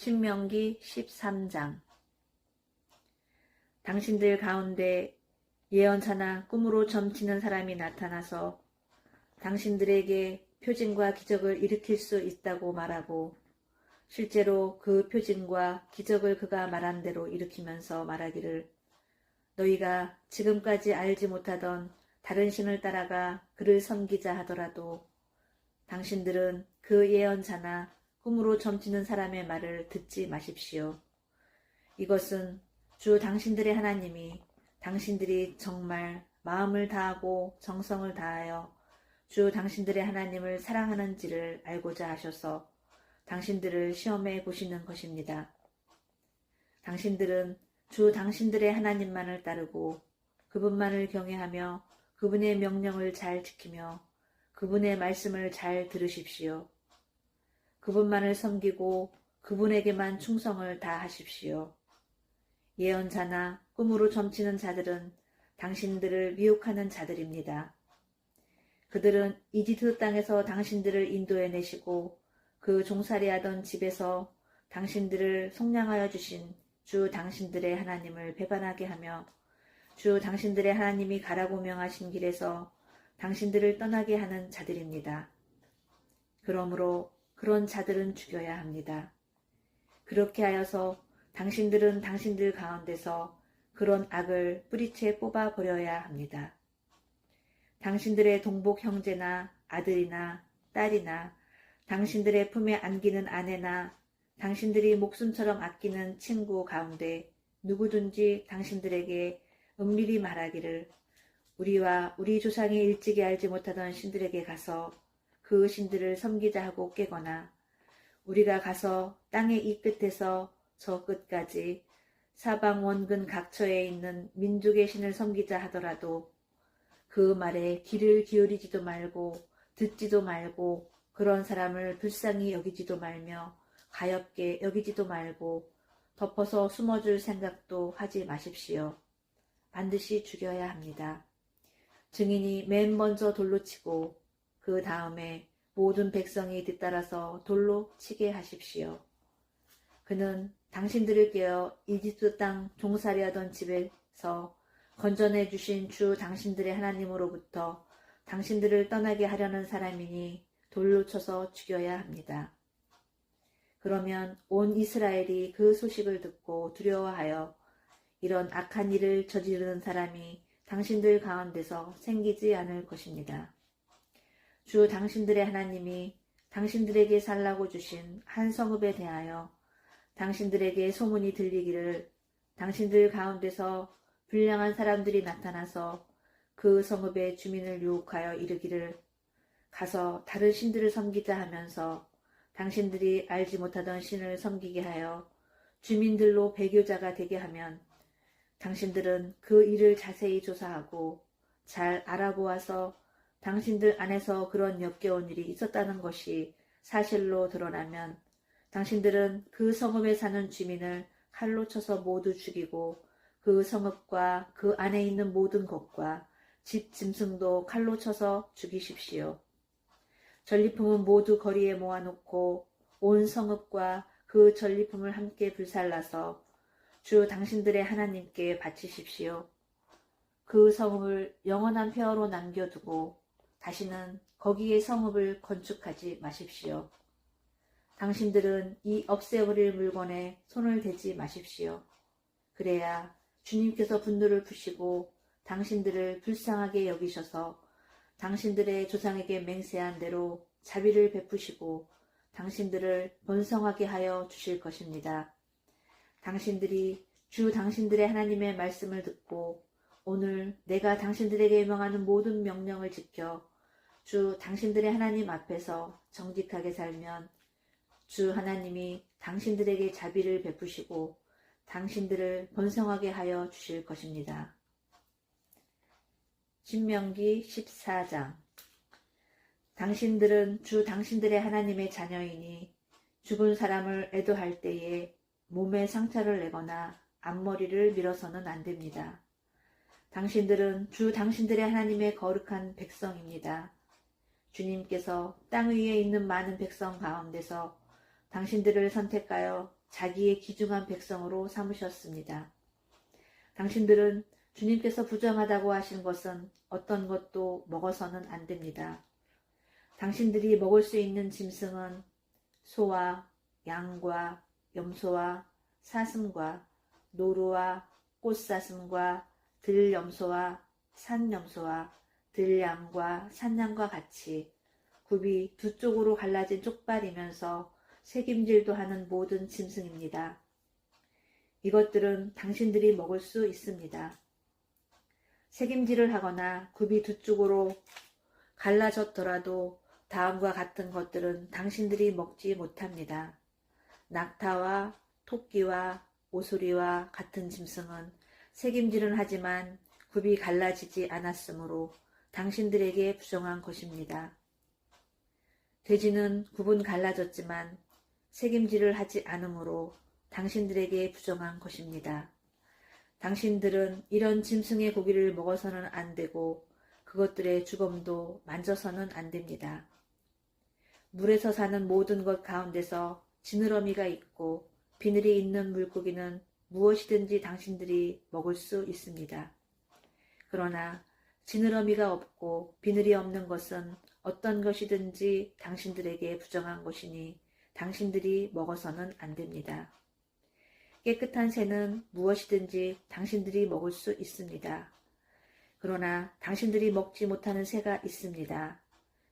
신명기 13장. 당신들 가운데 예언자나 꿈으로 점치는 사람이 나타나서 당신들에게 표징과 기적을 일으킬 수 있다고 말하고 실제로 그 표징과 기적을 그가 말한 대로 일으키면서 말하기를 너희가 지금까지 알지 못하던 다른 신을 따라가 그를 섬기자 하더라도 당신들은 그 예언자나 꿈으로 점치는 사람의 말을 듣지 마십시오. 이것은 주 당신들의 하나님이 당신들이 정말 마음을 다하고 정성을 다하여 주 당신들의 하나님을 사랑하는지를 알고자 하셔서 당신들을 시험해 보시는 것입니다. 당신들은 주 당신들의 하나님만을 따르고 그분만을 경외하며 그분의 명령을 잘 지키며 그분의 말씀을 잘 들으십시오. 그분만을 섬기고 그분에게만 충성을 다하십시오. 예언자나 꿈으로 점치는 자들은 당신들을 미혹하는 자들입니다. 그들은 이집트 땅에서 당신들을 인도해내시고 그 종살이하던 집에서 당신들을 속량하여 주신 주 당신들의 하나님을 배반하게 하며 주 당신들의 하나님이 가라고 명하신 길에서 당신들을 떠나게 하는 자들입니다. 그러므로 그런 자들은 죽여야 합니다. 그렇게 하여서 당신들은 당신들 가운데서 그런 악을 뿌리채 뽑아버려야 합니다. 당신들의 동복 형제나 아들이나 딸이나 당신들의 품에 안기는 아내나 당신들이 목숨처럼 아끼는 친구 가운데 누구든지 당신들에게 은밀히 말하기를 우리와 우리 조상이 일찍이 알지 못하던 신들에게 가서 그 신들을 섬기자 하고 깨거나 우리가 가서 땅의 이 끝에서 저 끝까지 사방 원근 각처에 있는 민족의 신을 섬기자 하더라도 그 말에 귀를 기울이지도 말고 듣지도 말고 그런 사람을 불쌍히 여기지도 말며 가엾게 여기지도 말고 덮어서 숨어줄 생각도 하지 마십시오. 반드시 죽여야 합니다. 증인이 맨 먼저 돌로 치고 그 다음에 모든 백성이 뒤따라서 돌로 치게 하십시오. 그는 당신들을 깨어 이집트 땅 종살이하던 집에서 건져내 주신 주 당신들의 하나님으로부터 당신들을 떠나게 하려는 사람이니 돌로 쳐서 죽여야 합니다. 그러면 온 이스라엘이 그 소식을 듣고 두려워하여 이런 악한 일을 저지르는 사람이 당신들 가운데서 생기지 않을 것입니다. 주 당신들의 하나님이 당신들에게 살라고 주신 한 성읍에 대하여 당신들에게 소문이 들리기를 당신들 가운데서 불량한 사람들이 나타나서 그 성읍의 주민을 유혹하여 이르기를 가서 다른 신들을 섬기자 하면서 당신들이 알지 못하던 신을 섬기게 하여 주민들로 배교자가 되게 하면 당신들은 그 일을 자세히 조사하고 잘 알아보아서 당신들 안에서 그런 역겨운 일이 있었다는 것이 사실로 드러나면 당신들은 그 성읍에 사는 주민을 칼로 쳐서 모두 죽이고 그 성읍과 그 안에 있는 모든 것과 집 짐승도 칼로 쳐서 죽이십시오. 전리품은 모두 거리에 모아놓고 온 성읍과 그 전리품을 함께 불살라서 주 당신들의 하나님께 바치십시오. 그 성읍을 영원한 폐허로 남겨두고 다시는 거기에 성읍을 건축하지 마십시오. 당신들은 이 없애버릴 물건에 손을 대지 마십시오. 그래야 주님께서 분노를 푸시고 당신들을 불쌍하게 여기셔서 당신들의 조상에게 맹세한 대로 자비를 베푸시고 당신들을 번성하게 하여 주실 것입니다. 당신들이 주 당신들의 하나님의 말씀을 듣고 오늘 내가 당신들에게 명하는 모든 명령을 지켜 주 당신들의 하나님 앞에서 정직하게 살면 주 하나님이 당신들에게 자비를 베푸시고 당신들을 번성하게 하여 주실 것입니다. 신명기 14장. 당신들은 주 당신들의 하나님의 자녀이니 죽은 사람을 애도할 때에 몸에 상처를 내거나 앞머리를 밀어서는 안 됩니다. 당신들은 주 당신들의 하나님의 거룩한 백성입니다. 주님께서 땅 위에 있는 많은 백성 가운데서 당신들을 선택하여 자기의 귀중한 백성으로 삼으셨습니다. 당신들은 주님께서 부정하다고 하신 것은 어떤 것도 먹어서는 안 됩니다. 당신들이 먹을 수 있는 짐승은 소와 양과 염소와 사슴과 노루와 꽃사슴과 들염소와 산염소와 들양과 산양과 같이 굽이 두 쪽으로 갈라진 쪽발이면서 새김질도 하는 모든 짐승입니다. 이것들은 당신들이 먹을 수 있습니다. 새김질을 하거나 굽이 두 쪽으로 갈라졌더라도 다음과 같은 것들은 당신들이 먹지 못합니다. 낙타와 토끼와 오소리와 같은 짐승은 새김질은 하지만 굽이 갈라지지 않았으므로 당신들에게 부정한 것입니다. 돼지는 굽은 갈라졌지만 새김질을 하지 않으므로 당신들에게 부정한 것입니다. 당신들은 이런 짐승의 고기를 먹어서는 안 되고 그것들의 주검도 만져서는 안 됩니다. 물에서 사는 모든 것 가운데서 지느러미가 있고 비늘이 있는 물고기는 무엇이든지 당신들이 먹을 수 있습니다. 그러나 지느러미가 없고 비늘이 없는 것은 어떤 것이든지 당신들에게 부정한 것이니 당신들이 먹어서는 안 됩니다. 깨끗한 새는 무엇이든지 당신들이 먹을 수 있습니다. 그러나 당신들이 먹지 못하는 새가 있습니다.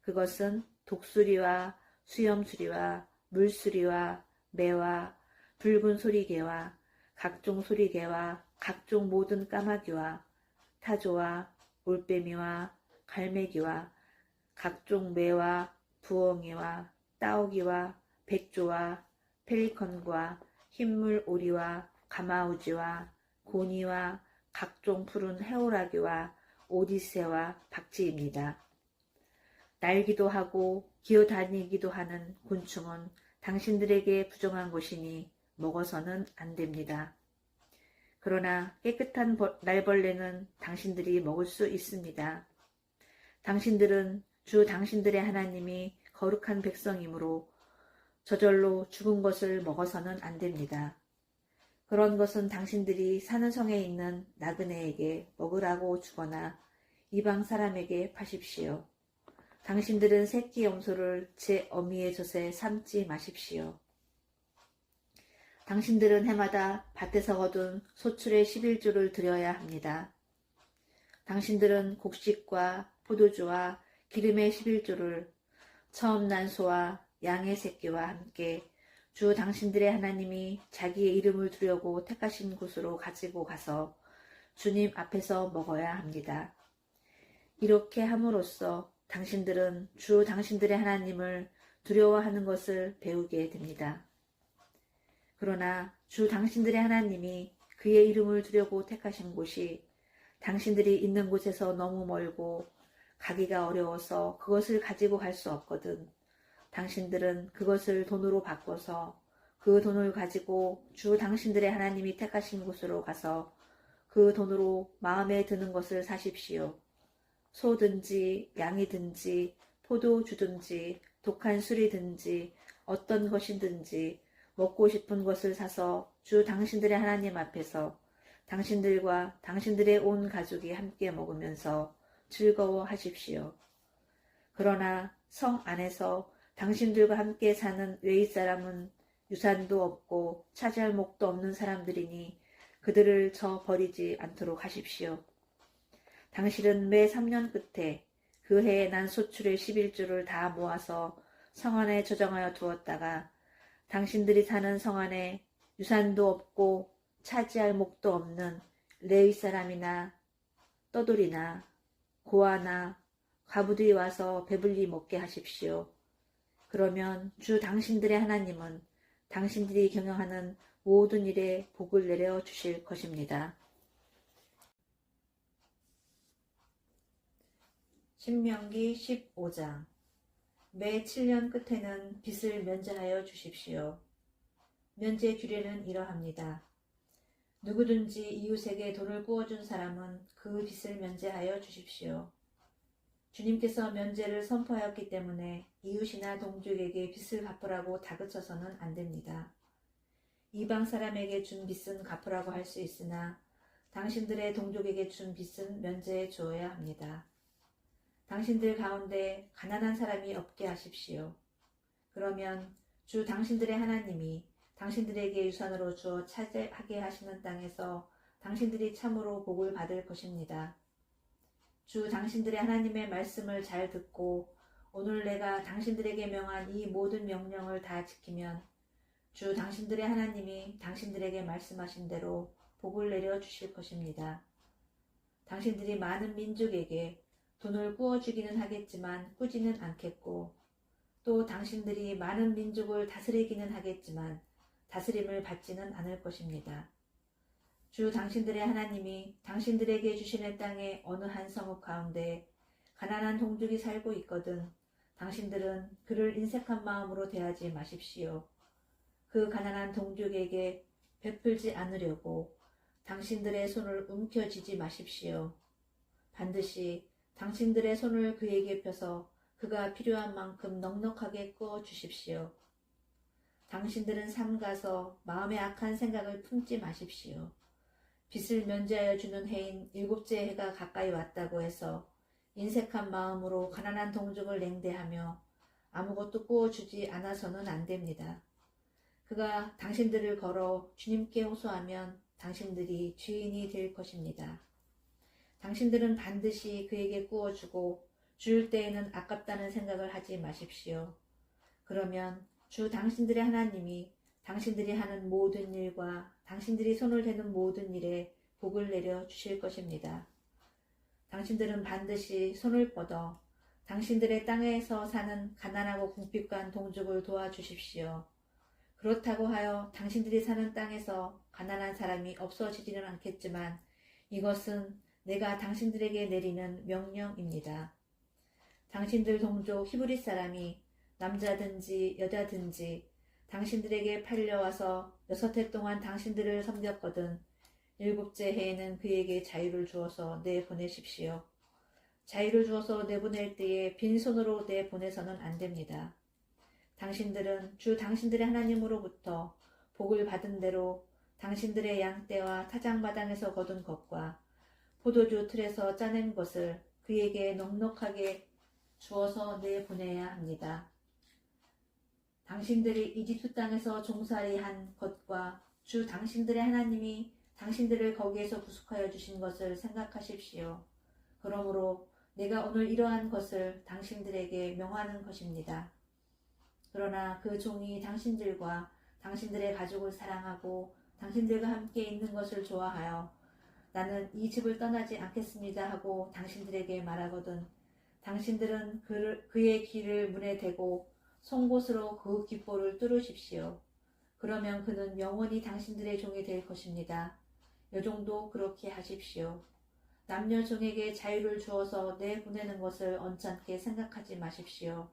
그것은 독수리와 수염수리와 물수리와 매와 붉은 소리개와 각종 소리개와 각종 모든 까마귀와 타조와 올빼미와 갈매기와 각종 매와 부엉이와 따오기와 백조와 펠리컨과 흰물 오리와 가마우지와 고니와 각종 푸른 해오라기와 오디새와 박쥐입니다. 날기도 하고 기어다니기도 하는 곤충은 당신들에게 부정한 것이니 먹어서는 안 됩니다. 그러나 깨끗한 날벌레는 당신들이 먹을 수 있습니다. 당신들은 주 당신들의 하나님이 거룩한 백성이므로 저절로 죽은 것을 먹어서는 안 됩니다. 그런 것은 당신들이 사는 성에 있는 나그네에게 먹으라고 주거나 이방 사람에게 파십시오. 당신들은 새끼 염소를 제 어미의 젖에 삶지 마십시오. 당신들은 해마다 밭에서 거둔 소출의 11조를 드려야 합니다. 당신들은 곡식과 포도주와 기름의 11조를 처음 난 소와 양의 새끼와 함께 주 당신들의 하나님이 자기의 이름을 두려고 택하신 곳으로 가지고 가서 주님 앞에서 먹어야 합니다. 이렇게 함으로써 당신들은 주 당신들의 하나님을 두려워하는 것을 배우게 됩니다. 그러나 주 당신들의 하나님이 그의 이름을 두려고 택하신 곳이 당신들이 있는 곳에서 너무 멀고 가기가 어려워서 그것을 가지고 갈 수 없거든 당신들은 그것을 돈으로 바꿔서 그 돈을 가지고 주 당신들의 하나님이 택하신 곳으로 가서 그 돈으로 마음에 드는 것을 사십시오. 소든지 양이든지 포도주든지 독한 술이든지 어떤 것이든지 먹고 싶은 것을 사서 주 당신들의 하나님 앞에서 당신들과 당신들의 온 가족이 함께 먹으면서 즐거워하십시오. 그러나 성 안에서 당신들과 함께 사는 외의 사람은 유산도 없고 차지할 목도 없는 사람들이니 그들을 버리지 않도록 하십시오. 당신은 매 3년 끝에 그 해에 난 소출의 11조를 다 모아서 성 안에 저장하여 두었다가 당신들이 사는 성 안에 유산도 없고 차지할 목도 없는 레위 사람이나 떠돌이나 고아나 과부들이 와서 배불리 먹게 하십시오. 그러면 주 당신들의 하나님은 당신들이 경영하는 모든 일에 복을 내려 주실 것입니다. 신명기 15장 매 7년 끝에는 빚을 면제하여 주십시오. 면제 규례는 이러합니다. 누구든지 이웃에게 돈을 구워준 사람은 그 빚을 면제하여 주십시오. 주님께서 면제를 선포하였기 때문에 이웃이나 동족에게 빚을 갚으라고 다그쳐서는 안 됩니다. 이방 사람에게 준 빚은 갚으라고 할 수 있으나 당신들의 동족에게 준 빚은 면제해 주어야 합니다. 당신들 가운데 가난한 사람이 없게 하십시오. 그러면 주 당신들의 하나님이 당신들에게 유산으로 주어 차지하게 하시는 땅에서 당신들이 참으로 복을 받을 것입니다. 주 당신들의 하나님의 말씀을 잘 듣고 오늘 내가 당신들에게 명한 이 모든 명령을 다 지키면 주 당신들의 하나님이 당신들에게 말씀하신 대로 복을 내려 주실 것입니다. 당신들이 많은 민족에게 돈을 꾸어주기는 하겠지만 꾸지는 않겠고 또 당신들이 많은 민족을 다스리기는 하겠지만 다스림을 받지는 않을 것입니다. 주 당신들의 하나님이 당신들에게 주시는 땅의 어느 한 성읍 가운데 가난한 동족이 살고 있거든 당신들은 그를 인색한 마음으로 대하지 마십시오. 그 가난한 동족에게 베풀지 않으려고 당신들의 손을 움켜쥐지 마십시오. 반드시 당신들의 손을 그에게 펴서 그가 필요한 만큼 넉넉하게 꾸어 주십시오. 당신들은 삼가서 마음에 악한 생각을 품지 마십시오. 빚을 면제하여 주는 해인 일곱째 해가 가까이 왔다고 해서 인색한 마음으로 가난한 동족을 냉대하며 아무것도 꾸어주지 않아서는 안 됩니다. 그가 당신들을 걸어 주님께 호소하면 당신들이 죄인이 될 것입니다. 당신들은 반드시 그에게 꾸어주고 줄 때에는 아깝다는 생각을 하지 마십시오. 그러면 주 당신들의 하나님이 당신들이 하는 모든 일과 당신들이 손을 대는 모든 일에 복을 내려 주실 것입니다. 당신들은 반드시 손을 뻗어 당신들의 땅에서 사는 가난하고 궁핍한 동족을 도와주십시오. 그렇다고 하여 당신들이 사는 땅에서 가난한 사람이 없어지지는 않겠지만 이것은 내가 당신들에게 내리는 명령입니다. 당신들 동족 히브리 사람이 남자든지 여자든지 당신들에게 팔려와서 6해 동안 당신들을 섬겼거든 7째 해에는 그에게 자유를 주어서 내보내십시오. 자유를 주어서 내보낼 때에 빈손으로 내보내서는 안 됩니다. 당신들은 주 당신들의 하나님으로부터 복을 받은 대로 당신들의 양떼와 타작마당에서 거둔 것과 포도주 틀에서 짜낸 것을 그에게 넉넉하게 주어서 내보내야 합니다. 당신들이 이집트 땅에서 종살이한 것과 주 당신들의 하나님이 당신들을 거기에서 구속하여 주신 것을 생각하십시오. 그러므로 내가 오늘 이러한 것을 당신들에게 명하는 것입니다. 그러나 그 종이 당신들과 당신들의 가족을 사랑하고 당신들과 함께 있는 것을 좋아하여 나는 이 집을 떠나지 않겠습니다 하고 당신들에게 말하거든 당신들은 그의 길을 문에 대고 송곳으로 그 귓볼을 뚫으십시오. 그러면 그는 영원히 당신들의 종이 될 것입니다. 여종도 그렇게 하십시오. 남녀 종에게 자유를 주어서 내보내는 것을 언짢게 생각하지 마십시오.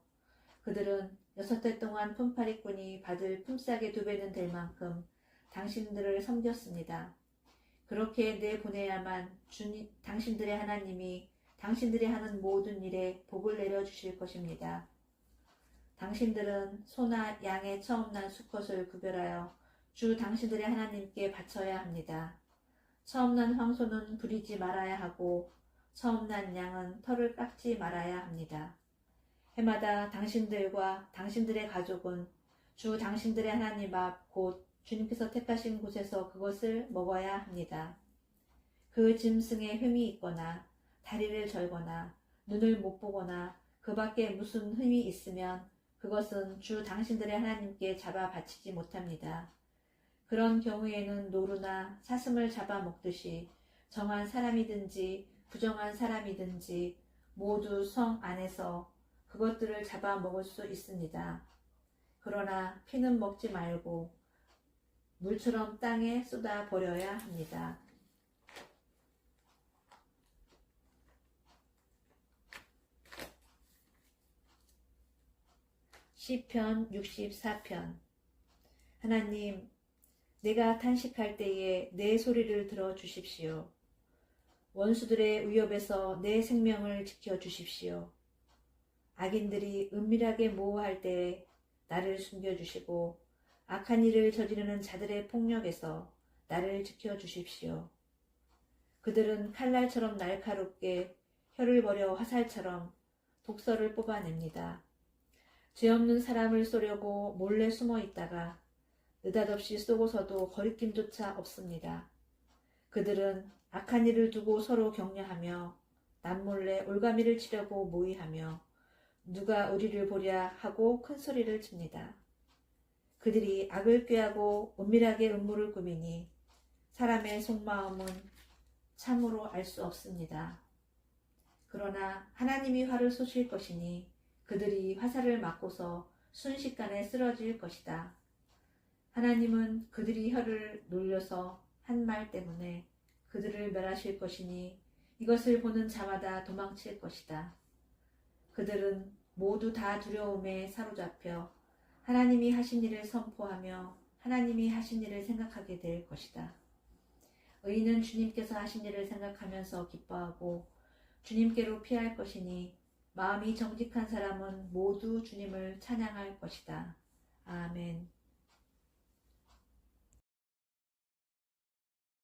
그들은 6해 동안 품팔이꾼이 받을 품삯의 2배는 될 만큼 당신들을 섬겼습니다. 그렇게 내보내야만 당신들의 하나님이 당신들이 하는 모든 일에 복을 내려주실 것입니다. 당신들은 소나 양의 처음 난 수컷을 구별하여 주 당신들의 하나님께 바쳐야 합니다. 처음 난 황소는 부리지 말아야 하고 처음 난 양은 털을 깎지 말아야 합니다. 해마다 당신들과 당신들의 가족은 주 당신들의 하나님 앞 곧 주님께서 택하신 곳에서 그것을 먹어야 합니다. 그 짐승에 흠이 있거나 다리를 절거나 눈을 못 보거나 그 밖에 무슨 흠이 있으면 그것은 주 당신들의 하나님께 잡아 바치지 못합니다. 그런 경우에는 노루나 사슴을 잡아 먹듯이 정한 사람이든지 부정한 사람이든지 모두 성 안에서 그것들을 잡아 먹을 수 있습니다. 그러나 피는 먹지 말고 물처럼 땅에 쏟아 버려야 합니다. 시편 64편. 하나님, 내가 탄식할 때에 내 소리를 들어 주십시오. 원수들의 위협에서 내 생명을 지켜 주십시오. 악인들이 은밀하게 모호할 때에 나를 숨겨주시고 악한 일을 저지르는 자들의 폭력에서 나를 지켜주십시오. 그들은 칼날처럼 날카롭게 혀를 버려 화살처럼 독서를 뽑아냅니다. 죄 없는 사람을 쏘려고 몰래 숨어 있다가 느닷없이 쏘고서도 거리낌조차 없습니다. 그들은 악한 일을 두고 서로 격려하며 남몰래 올가미를 치려고 모의하며 누가 우리를 보랴 하고 큰 소리를 칩니다. 그들이 악을 꾀하고 은밀하게 음모를 꾸미니 사람의 속마음은 참으로 알 수 없습니다. 그러나 하나님이 화를 쏘실 것이니 그들이 화살을 맞고서 순식간에 쓰러질 것이다. 하나님은 그들이 혀를 놀려서 한 말 때문에 그들을 멸하실 것이니 이것을 보는 자마다 도망칠 것이다. 그들은 모두 다 두려움에 사로잡혀 하나님이 하신 일을 선포하며 하나님이 하신 일을 생각하게 될 것이다. 의인은 주님께서 하신 일을 생각하면서 기뻐하고 주님께로 피할 것이니 마음이 정직한 사람은 모두 주님을 찬양할 것이다. 아멘.